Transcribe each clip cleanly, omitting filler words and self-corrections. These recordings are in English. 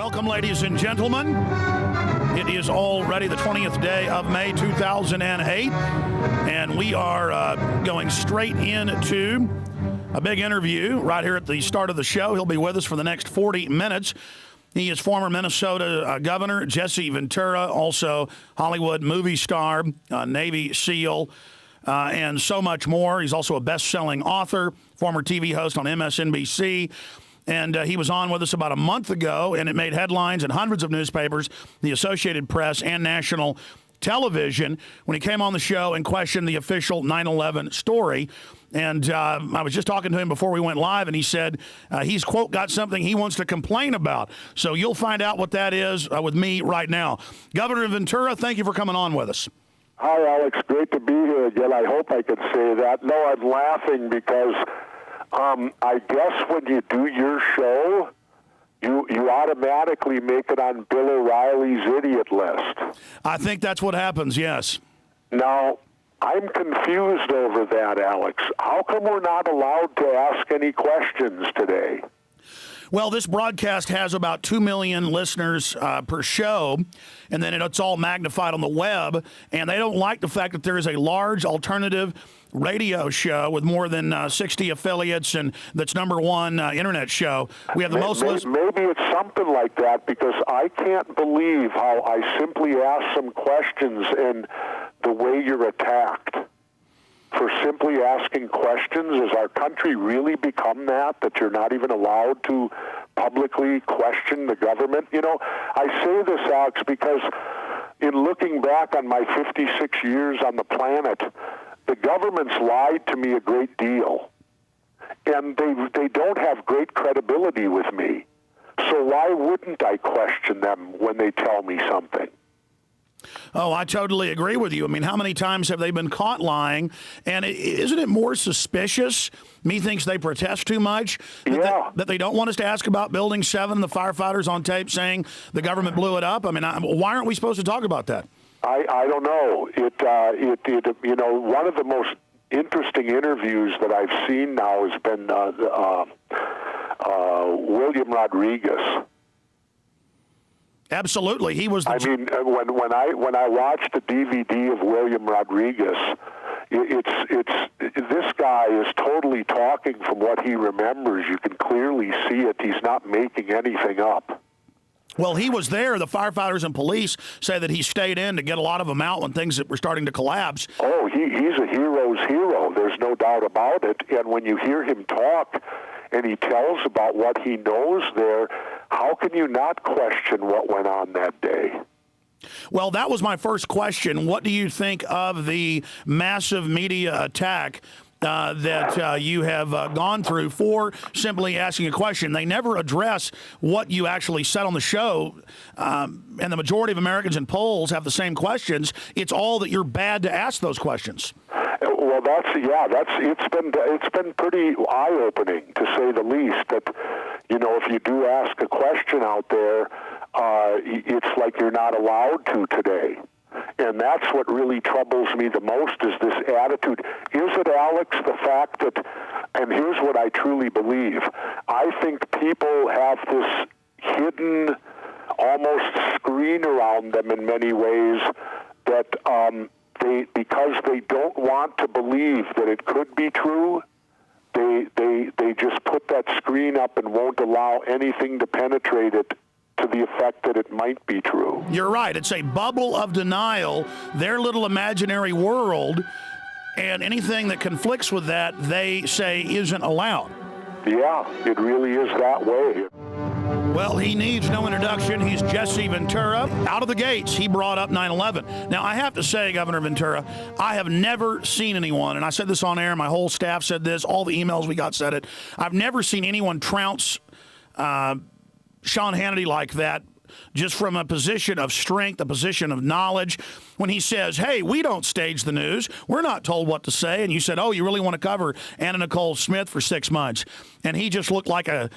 Welcome, ladies and gentlemen. It is already the 20th day of May 2008, and we are going straight into a big interview right here at the start of the show. He'll be with us for the next 40 minutes. He is former Minnesota Governor Jesse Ventura, also Hollywood movie star, Navy SEAL, and so much more. He's also a best-selling author, former TV host on MSNBC. And he was on with us about a month ago, and it made headlines in hundreds of newspapers, the Associated Press, and national television when he came on the show and questioned the official 9/11 story. And I was just talking to him before we went live, and he said he's, quote, got something he wants to complain about. So you'll find out what that is with me right now. Governor Ventura, thank you for coming on with us. Hi, Alex. Great to be here again. I hope I could say that. No, I'm laughing because I guess when you do your show, you automatically make it on Bill O'Reilly's idiot list. I think that's what happens, yes. Now, I'm confused over that, Alex. How come we're not allowed to ask any questions today? Well, this broadcast has about 2 million listeners per show, and then it's all magnified on the web, and they don't like the fact that there is a large alternative radio show with more than 60 affiliates, and that's number one internet show. We have the most listeners. Maybe it's something like that, because I can't believe how I simply asked some questions and the way you're attacked for simply asking questions. Has our country really become that you're not even allowed to publicly question the government? You know, I say this, Alex, because in looking back on my 56 years on the planet, the government's lied to me a great deal, and they don't have great credibility with me. So why wouldn't I question them when they tell me something? Oh, I totally agree with you. I mean, how many times have they been caught lying? And isn't it more suspicious? Methinks they protest too much. That they don't want us to ask about Building 7, the firefighters on tape saying the government blew it up. I mean, why aren't we supposed to talk about that? I don't know. You know, one of the most interesting interviews that I've seen now has been William Rodriguez. Absolutely, he was. I mean, when I watched the DVD of William Rodriguez, this guy is totally talking from what he remembers. You can clearly see it. He's not making anything up. Well, he was there. The firefighters and police say that he stayed in to get a lot of them out when things were starting to collapse. Oh, he's a hero's hero. There's no doubt about it. And when you hear him talk and he tells about what he knows there, how can you not question what went on that day? Well, that was my first question. What do you think of the massive media attack that you have gone through for simply asking a question? They never address what you actually said on the show, and the majority of Americans in polls have the same questions. It's all that you're bad to ask those questions. Well, it's been pretty eye-opening, to say the least. That, you know, if you do ask a question out there, it's like you're not allowed to today. And that's what really troubles me the most, is this attitude. Is it, Alex, the fact that, and here's what I truly believe, I think people have this hidden, almost screen around them in many ways, that because they don't want to believe that it could be true, they just put that screen up and won't allow anything to penetrate it, to the effect that it might be true. You're right. It's a bubble of denial, their little imaginary world, and anything that conflicts with that, they say isn't allowed. Yeah, it really is that way. Well, he needs no introduction. He's Jesse Ventura. Out of the gates, he brought up 9/11. Now, I have to say, Governor Ventura, I have never seen anyone, and I said this on air, my whole staff said this, all the emails we got said it, I've never seen anyone trounce Sean Hannity like that, just from a position of strength, a position of knowledge, when he says, hey, we don't stage the news, we're not told what to say, and you said, oh, you really want to cover Anna Nicole Smith for 6 months, and he just looked like a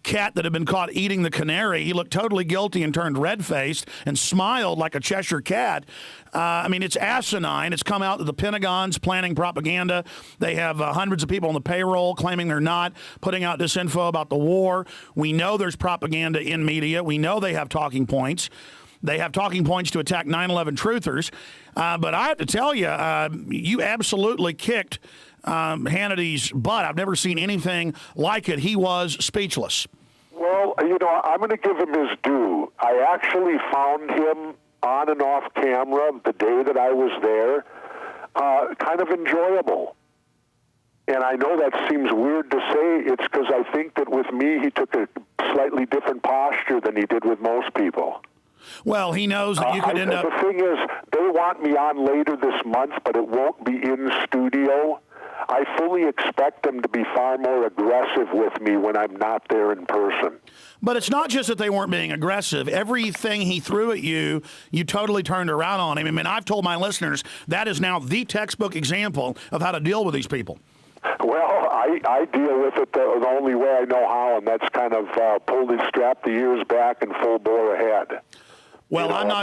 cat that had been caught eating the canary. He looked totally guilty and turned red-faced and smiled like a Cheshire cat. I mean, it's asinine. It's come out that the Pentagon's planning propaganda. They have hundreds of people on the payroll claiming they're not, putting out disinfo about the war. We know there's propaganda in media. We know they have talking points. They have talking points to attack 9/11 truthers. But I have to tell you, you absolutely kicked Hannity's butt. I've never seen anything like it. He was speechless. Well, you know, I'm going to give him his due. I actually found him on and off camera the day that I was there, kind of enjoyable. And I know that seems weird to say. It's because I think that with me, he took a slightly different posture than he did with most people. Well, he knows that you could end up... The thing is, they want me on later this month, but it won't be in studio. I fully expect them to be far more aggressive with me when I'm not there in person. But it's not just that they weren't being aggressive. Everything he threw at you, you totally turned around on him. I mean, I've told my listeners that is now the textbook example of how to deal with these people. Well, I deal with it the only way I know how, and that's kind of pull the strap the ears back and full bore ahead. Well, you know,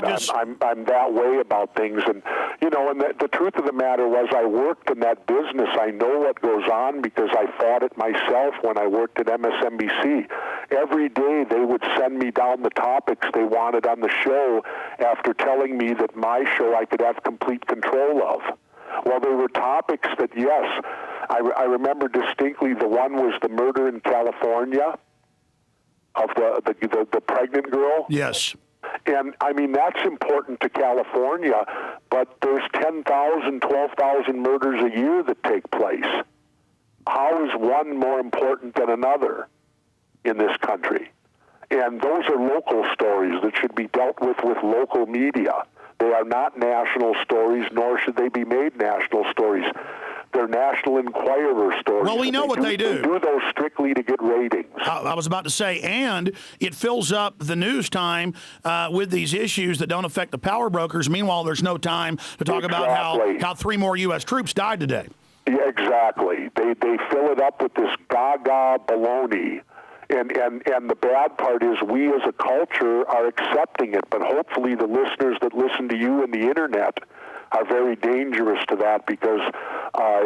I'm that way about things, and you know, and the truth of the matter was, I worked in that business. I know what goes on because I fought it myself when I worked at MSNBC. Every day they would send me down the topics they wanted on the show after telling me that my show I could have complete control of. Well, there were topics that, yes, I remember distinctly. The one was the murder in California of the pregnant girl. Yes. And, I mean, that's important to California, but there's 10,000, 12,000 murders a year that take place. How is one more important than another in this country? And those are local stories that should be dealt with local media. They are not national stories, nor should they be made national stories. They're National Enquirer stories. Well, we know what they do. They do those strictly to get ratings. I was about to say, and it fills up the news time with these issues that don't affect the power brokers. Meanwhile, there's no time to talk about how 3 more U.S. troops died today. Yeah, exactly. They fill it up with this gaga baloney. And the bad part is we as a culture are accepting it, but hopefully the listeners that listen to you and the internet are very dangerous to that because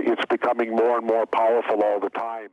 it's becoming more and more powerful all the time.